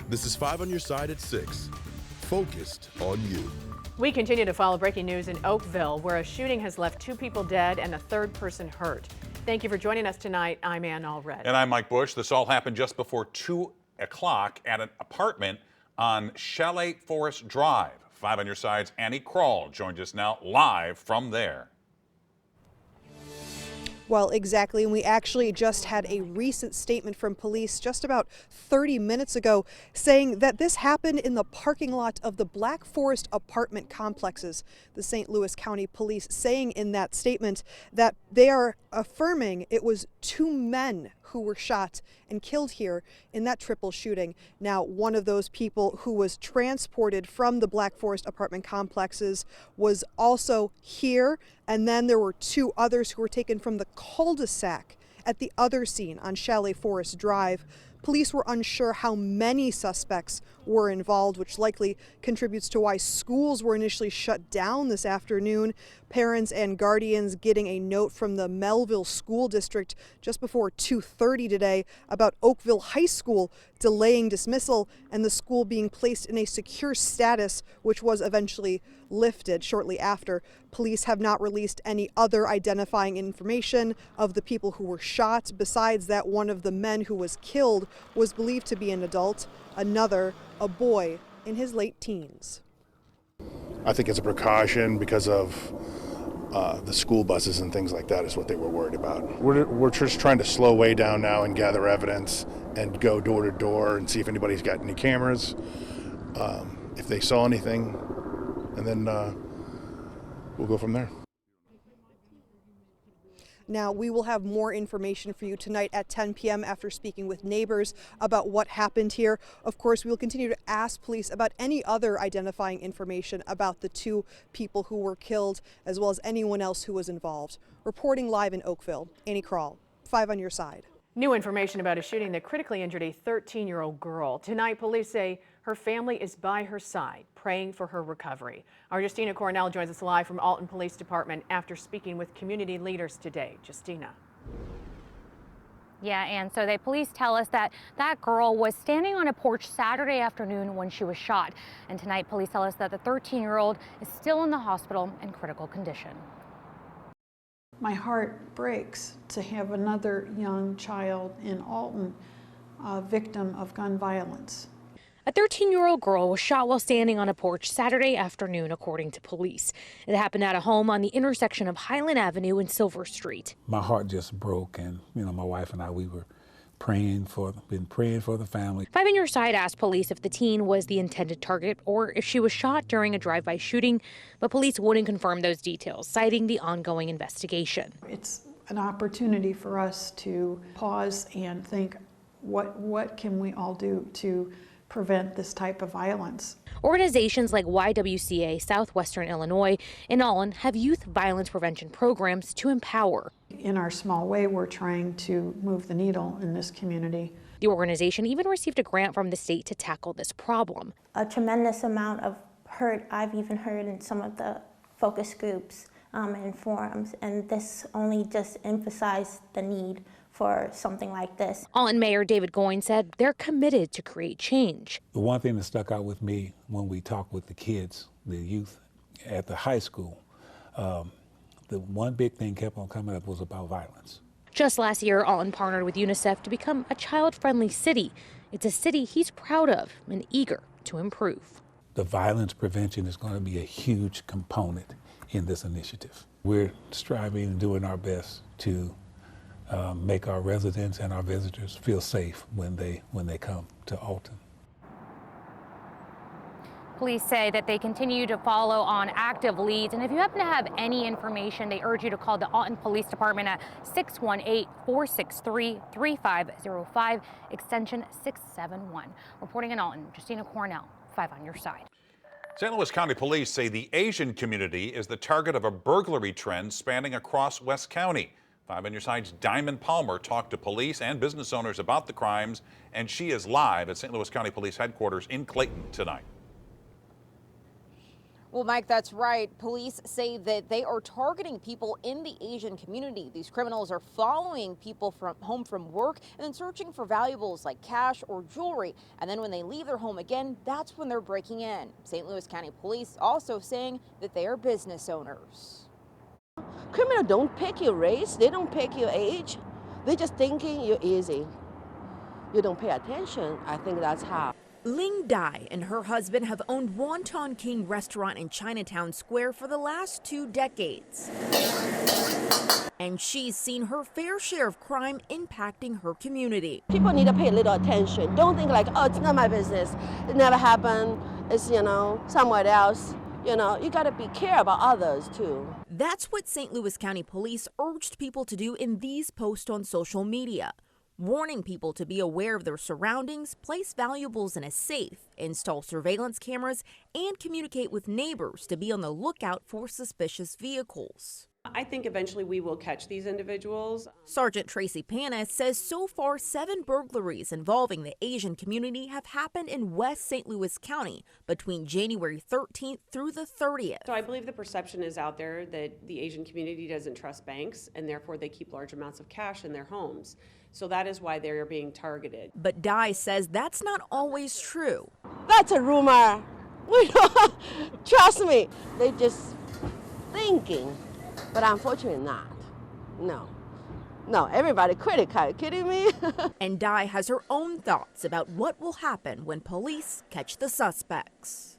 This is 5 on your side at 6. Focused on you. We continue to follow breaking news in Oakville, where a shooting has left 2 people dead and a 3rd person hurt. Thank you for joining us tonight. I'm Ann Allred. And I'm Mike Bush. This all happened just before 2 o'clock at an apartment on Chalet Forest Drive. 5 on your side's Annie Krall joins us now live from there. Well, exactly. And we actually just had a recent statement from police just about 30 minutes ago saying that this happened in the parking lot of the Black Forest apartment complexes. The St. Louis County Police saying in that statement that they are affirming it was 2 men who were shot and killed here in that triple shooting. Now, one of those people who was transported from the Black Forest apartment complexes was also here, and then there were 2 others who were taken from the cul-de-sac at the other scene on Chalet Forest Drive. Police were unsure how many suspects were involved, which likely contributes to why schools were initially shut down this afternoon. Parents and guardians getting a note from the Melville School District just before 2:30 today about Oakville High School delaying dismissal and the school being placed in a secure status, which was eventually lifted shortly after. Police have not released any other identifying information of the people who were shot. Besides that, one of the men who was killed was believed to be an adult, another a boy in his late teens. I think it's a precaution because of the school buses and things like that is what they were worried about. We're just trying to slow way down now and gather evidence and go door to door and see if anybody's got any cameras, if they saw anything, and then we'll go from there. Now, we will have more information for you tonight at 10 p.m. after speaking with neighbors about what happened here. Of course, we will continue to ask police about any other identifying information about the 2 people who were killed, as well as anyone else who was involved. Reporting live in Oakville, Annie Krall, 5 on your side. New information about a shooting that critically injured a 13-year-old girl. Tonight, police say her family is by her side, praying for her recovery. Our Justina Cornell joins us live from Alton Police Department after speaking with community leaders today. Justina. Yeah, and so police tell us that that girl was standing on a porch Saturday afternoon when she was shot. And tonight, police tell us that the 13-year-old is still in the hospital in critical condition. My heart breaks to have another young child in Alton, a victim of gun violence. A 13-year-old girl was shot while standing on a porch Saturday afternoon, according to police. It happened at a home on the intersection of Highland Avenue and Silver Street. My heart just broke, and my wife and I, we were praying for the family. 5 on your side asked police if the teen was the intended target or if she was shot during a drive-by shooting, but police wouldn't confirm those details, citing the ongoing investigation. It's an opportunity for us to pause and think, what can we all do to prevent this type of violence? Organizations like YWCA Southwestern Illinois and Alton have youth violence prevention programs to empower. In our small way, we're trying to move the needle in this community. The organization even received a grant from the state to tackle this problem. A tremendous amount of hurt I've even heard in some of the focus groups and forums, and this only just emphasized the need for something like this. Alton Mayor David Goins said they're committed to create change. The one thing that stuck out with me when we talked with the kids, the youth at the high school, the one big thing kept on coming up was about violence. Just last year, Alton partnered with UNICEF to become a child-friendly city. It's a city he's proud of and eager to improve. The violence prevention is going to be a huge component in this initiative. We're striving and doing our best to make our residents and our visitors feel safe when they come to Alton. Police say that they continue to follow on active leads, and if you happen to have any information, they urge you to call the Alton Police Department at 618-463-3505, extension 671. Reporting in Alton, Justina Cornell, 5 on your side. St. Louis County Police say the Asian community is the target of a burglary trend spanning across West County. 5 on your side's Diamond Palmer talked to police and business owners about the crimes, and she is live at St. Louis County Police Headquarters in Clayton tonight. Well, Mike, that's right. Police say that they are targeting people in the Asian community. These criminals are following people home from work and then searching for valuables like cash or jewelry. And then when they leave their home again, that's when they're breaking in. St. Louis County Police also saying that they are business owners. Criminals don't pick your race. They don't pick your age. They're just thinking you're easy. You don't pay attention. I think that's how. Ling Dai and her husband have owned Wonton King restaurant in Chinatown Square for the last 2 decades. And she's seen her fair share of crime impacting her community. People need to pay a little attention. Don't think like, oh, it's not my business. It never happened. It's, somewhere else. You got to be care about others too. That's what St. Louis County Police urged people to do in these posts on social media. Warning people to be aware of their surroundings, place valuables in a safe, install surveillance cameras, and communicate with neighbors to be on the lookout for suspicious vehicles. I think eventually we will catch these individuals. Sergeant Tracy Panis says so far 7 burglaries involving the Asian community have happened in West St. Louis County between January 13th through the 30th. So I believe the perception is out there that the Asian community doesn't trust banks and therefore they keep large amounts of cash in their homes. So that is why they're being targeted. But Dai says that's not always true. That's a rumor. Trust me. They're just thinking. But unfortunately not. No, everybody critical. Are you kidding me? And Dai has her own thoughts about what will happen when police catch the suspects.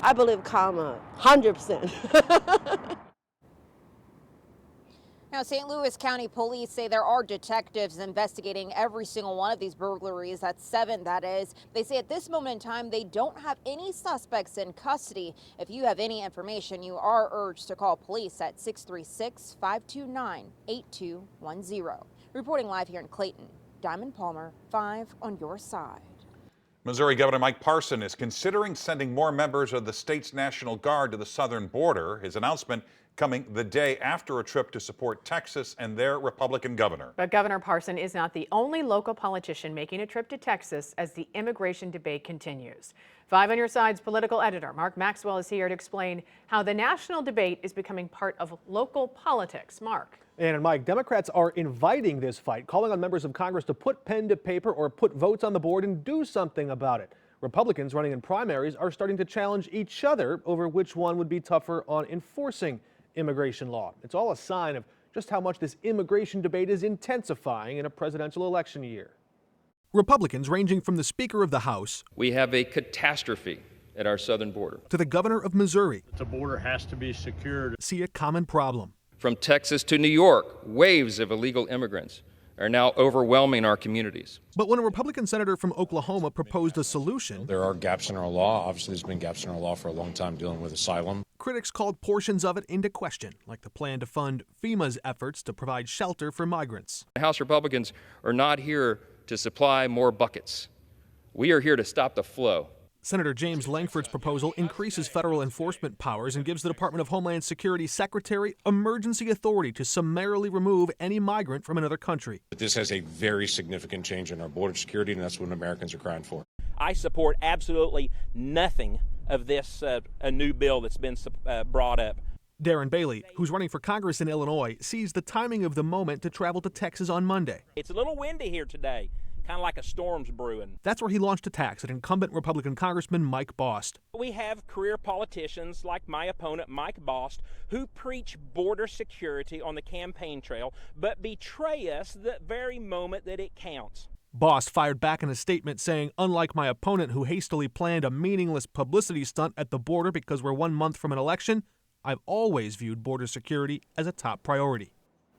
I believe karma, 100%. Now, St. Louis County Police say there are detectives investigating every single one of these burglaries. That's 7, that is. They say at this moment in time, they don't have any suspects in custody. If you have any information, you are urged to call police at 636-529-8210. Reporting live here in Clayton, Diamond Palmer, 5 on your side. Missouri Governor Mike Parson is considering sending more members of the state's National Guard to the southern border. His announcement coming the day after a trip to support Texas and their Republican governor. But Governor Parson is not the only local politician making a trip to Texas as the immigration debate continues. 5 on your side's political editor Mark Maxwell is here to explain how the national debate is becoming part of local politics. Mark. And Mike, Democrats are inviting this fight, calling on members of Congress to put pen to paper or put votes on the board and do something about it. Republicans running in primaries are starting to challenge each other over which one would be tougher on enforcing immigration law. It's all a sign of just how much this immigration debate is intensifying in a presidential election year. Republicans ranging from the Speaker of the House. We have a catastrophe at our southern border. To the governor of Missouri. The border has to be secured. See a common problem. From Texas to New York, waves of illegal immigrants are now overwhelming our communities. But when a Republican senator from Oklahoma proposed a solution, there are gaps in our law. Obviously, there's been gaps in our law for a long time dealing with asylum. Critics called portions of it into question, like the plan to fund FEMA's efforts to provide shelter for migrants. House Republicans are not here to supply more buckets. We are here to stop the flow. Senator James Langford's proposal increases federal enforcement powers and gives the Department of Homeland Security Secretary emergency authority to summarily remove any migrant from another country. This has a very significant change in our border security, and that's what Americans are crying for. I support absolutely nothing of this a new bill that's been brought up. Darren Bailey, who's running for Congress in Illinois, sees the timing of the moment to travel to Texas on Monday. It's a little windy here today. Kind of like a storm's brewing. That's where he launched attacks at incumbent Republican Congressman Mike Bost. We have career politicians like my opponent, Mike Bost, who preach border security on the campaign trail, but betray us the very moment that it counts. Bost fired back in a statement saying, unlike my opponent who hastily planned a meaningless publicity stunt at the border because we're 1 month from an election, I've always viewed border security as a top priority.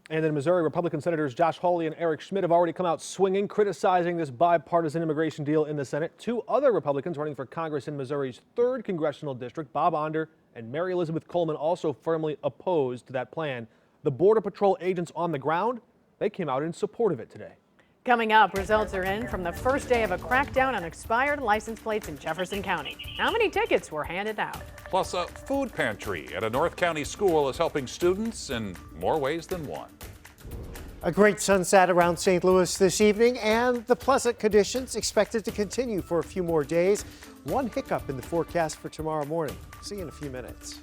And in Missouri, Republican Senators Josh Hawley and Eric Schmidt have already come out swinging, criticizing this bipartisan immigration deal in the Senate. 2 other Republicans running for Congress in Missouri's 3rd congressional district, Bob Onder and Mary Elizabeth Coleman, also firmly opposed to that plan. The Border Patrol agents on the ground, they came out in support of it today. Coming up, results are in from the first day of a crackdown on expired license plates in Jefferson County. How many tickets were handed out? Plus, a food pantry at a North County school is helping students in more ways than one. A great sunset around St. Louis this evening, and the pleasant conditions expected to continue for a few more days. One hiccup in the forecast for tomorrow morning. See you in a few minutes.